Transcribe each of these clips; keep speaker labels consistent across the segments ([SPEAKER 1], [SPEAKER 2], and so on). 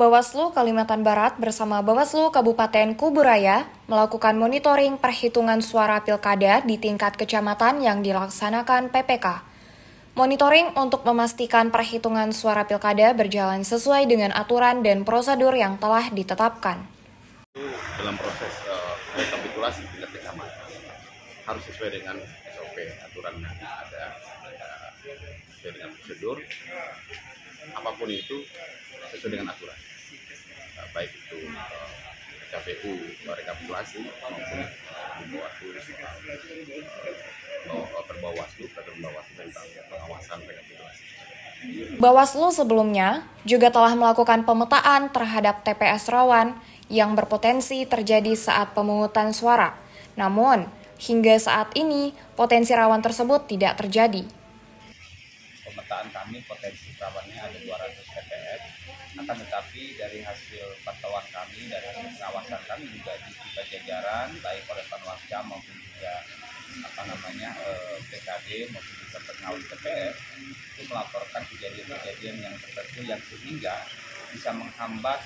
[SPEAKER 1] Bawaslu Kalimantan Barat bersama Bawaslu Kabupaten Kuburaya melakukan monitoring perhitungan suara pilkada di tingkat kecamatan yang dilaksanakan PPK. Monitoring untuk memastikan perhitungan suara pilkada berjalan sesuai dengan aturan dan prosedur yang telah ditetapkan.
[SPEAKER 2] Dalam proses rekapitulasi tingkat kecamatan harus sesuai dengan SOP, aturannya ada sesuai dengan prosedur, apapun itu sesuai dengan aturan, baik itu KPU rekapitulasi maupun Bawaslu tentang pengawasan rekapitulasi.
[SPEAKER 1] Bawaslu sebelumnya juga telah melakukan pemetaan terhadap TPS rawan yang berpotensi terjadi saat pemungutan suara. Namun, hingga saat ini potensi rawan tersebut tidak terjadi.
[SPEAKER 3] Pemetaan kami potensi rawannya ada 200 TPS, akan tetapi dari hasil pantauan kami, dari hasil pengawasan kami juga di jajaran, baik oleh Panwascam maupun juga PKD maupun juga pengawas TPS, itu melaporkan kejadian-kejadian yang tertentu yang sehingga bisa menghambat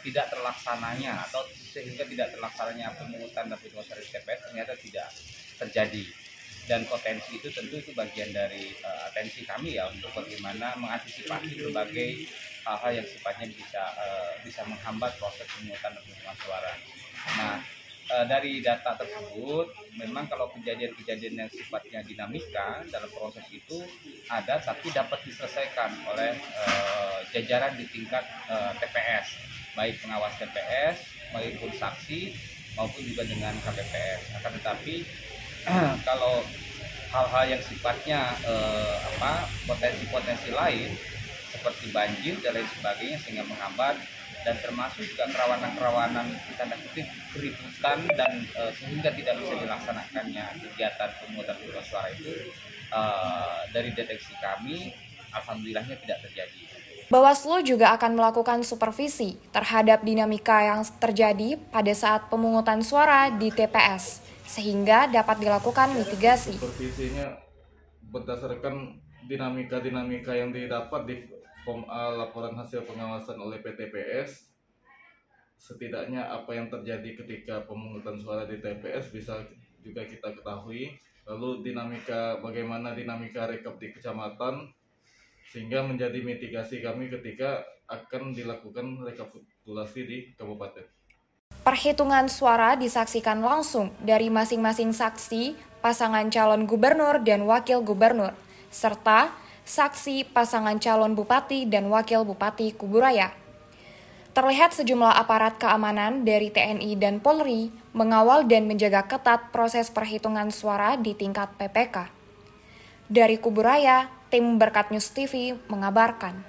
[SPEAKER 3] tidak terlaksananya atau sehingga tidak terlaksananya pemungutan dan penghitungan suara di TPS ternyata tidak terjadi. Dan potensi itu tentu itu bagian dari atensi kami ya untuk bagaimana mengantisipasi berbagai hal-hal yang sifatnya bisa menghambat proses pemungutan dan penghitungan suara. Nah, dari data tersebut memang kalau kejadian-kejadian yang sifatnya dinamika dalam proses itu ada, tapi dapat diselesaikan oleh jajaran di tingkat TPS, baik pengawas TPS maupun saksi maupun juga dengan KPPS. Akan tetapi kalau hal-hal yang sifatnya potensi-potensi lain seperti banjir dan lain sebagainya sehingga menghambat, dan termasuk juga kerawanan tanda kutip keributan dan sehingga tidak bisa dilaksanakannya kegiatan pemungutan suara itu, dari deteksi kami alhamdulillahnya tidak terjadi.
[SPEAKER 1] Bawaslu juga akan melakukan supervisi terhadap dinamika yang terjadi pada saat pemungutan suara di TPS, sehingga dapat dilakukan mitigasi.
[SPEAKER 4] Supervisinya berdasarkan dinamika yang didapat di Form A laporan hasil pengawasan oleh PTPS, setidaknya apa yang terjadi ketika pemungutan suara di TPS bisa juga kita ketahui. Lalu bagaimana dinamika rekap di kecamatan, sehingga menjadi mitigasi kami ketika akan dilakukan rekapitulasi di kabupaten.
[SPEAKER 1] Perhitungan suara disaksikan langsung dari masing-masing saksi, pasangan calon gubernur dan wakil gubernur, serta saksi pasangan calon bupati dan wakil bupati Kuburaya. Terlihat sejumlah aparat keamanan dari TNI dan Polri mengawal dan menjaga ketat proses perhitungan suara di tingkat PPK. Dari Kuburaya, tim Berkat News TV mengabarkan.